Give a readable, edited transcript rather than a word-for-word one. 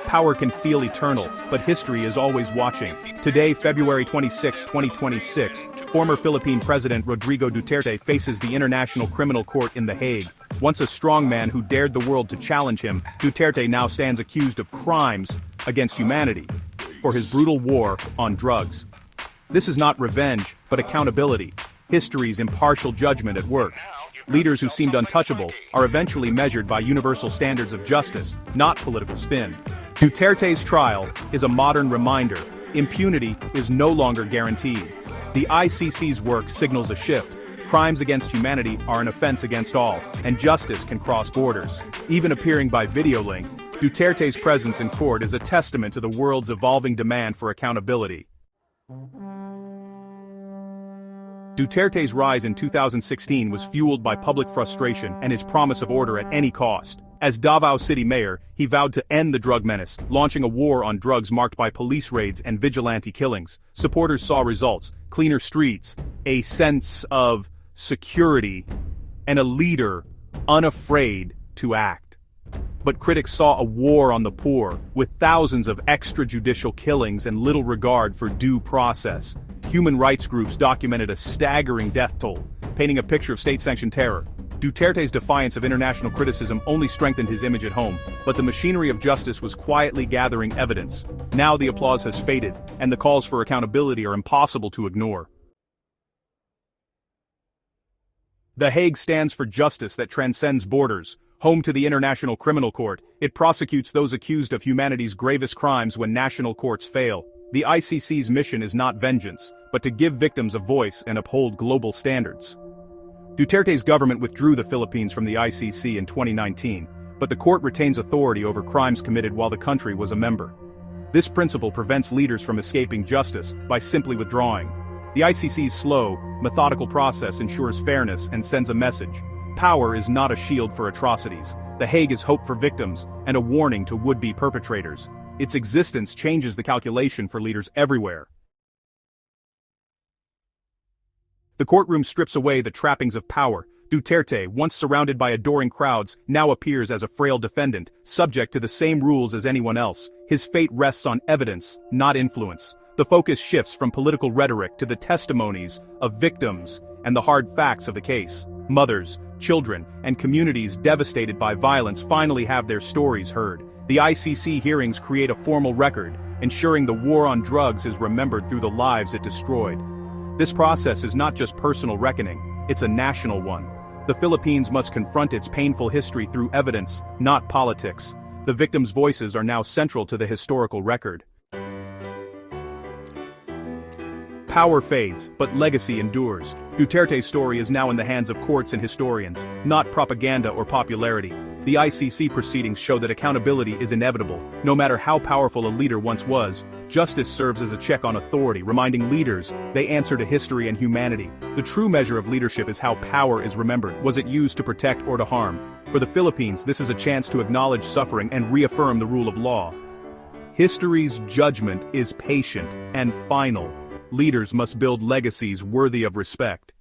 Power can feel eternal, but history is always watching. Today, February 26, 2026, former Philippine President Rodrigo Duterte faces the International Criminal Court in The Hague. Once a strongman who dared the world to challenge him, Duterte now stands accused of crimes against humanity for his brutal war on drugs. This is not revenge, but accountability. History's impartial judgment at work. Leaders who seemed untouchable are eventually measured by universal standards of justice, not political spin. Duterte's trial is a modern reminder: impunity is no longer guaranteed. The ICC's work signals a shift. Crimes against humanity are an offense against all, and justice can cross borders. Even appearing by video link, Duterte's presence in court is a testament to the world's evolving demand for accountability. Duterte's rise in 2016 was fueled by public frustration and his promise of order at any cost. As Davao City Mayor, he vowed to end the drug menace, launching a war on drugs marked by police raids and vigilante killings. Supporters saw results: cleaner streets, a sense of security, and a leader unafraid to act. But critics saw a war on the poor, with thousands of extrajudicial killings and little regard for due process. Human rights groups documented a staggering death toll, painting a picture of state-sanctioned terror. Duterte's defiance of international criticism only strengthened his image at home, but the machinery of justice was quietly gathering evidence. Now the applause has faded, and the calls for accountability are impossible to ignore. The Hague stands for justice that transcends borders. Home to the International Criminal Court, it prosecutes those accused of humanity's gravest crimes when national courts fail. The ICC's mission is not vengeance, but to give victims a voice and uphold global standards. Duterte's government withdrew the Philippines from the ICC in 2019, but the court retains authority over crimes committed while the country was a member. This principle prevents leaders from escaping justice by simply withdrawing. The ICC's slow, methodical process ensures fairness and sends a message: power is not a shield for atrocities. The Hague is hope for victims and a warning to would-be perpetrators. Its existence changes the calculation for leaders everywhere. The courtroom strips away the trappings of power. Duterte, once surrounded by adoring crowds, now appears as a frail defendant, subject to the same rules as anyone else. His fate rests on evidence, not influence. The focus shifts from political rhetoric to the testimonies of victims and the hard facts of the case. Mothers, children, and communities devastated by violence finally have their stories heard. The ICC hearings create a formal record, ensuring the war on drugs is remembered through the lives it destroyed. This process is not just personal reckoning, it's a national one. The Philippines must confront its painful history through evidence, not politics. The victims' voices are now central to the historical record. Power fades, but legacy endures. Duterte's story is now in the hands of courts and historians, not propaganda or popularity. The ICC proceedings show that accountability is inevitable. No matter how powerful a leader once was, justice serves as a check on authority, reminding leaders they answer to history and humanity. The true measure of leadership is how power is remembered. Was it used to protect or to harm? For the Philippines, this is a chance to acknowledge suffering and reaffirm the rule of law. History's judgment is patient and final. Leaders must build legacies worthy of respect.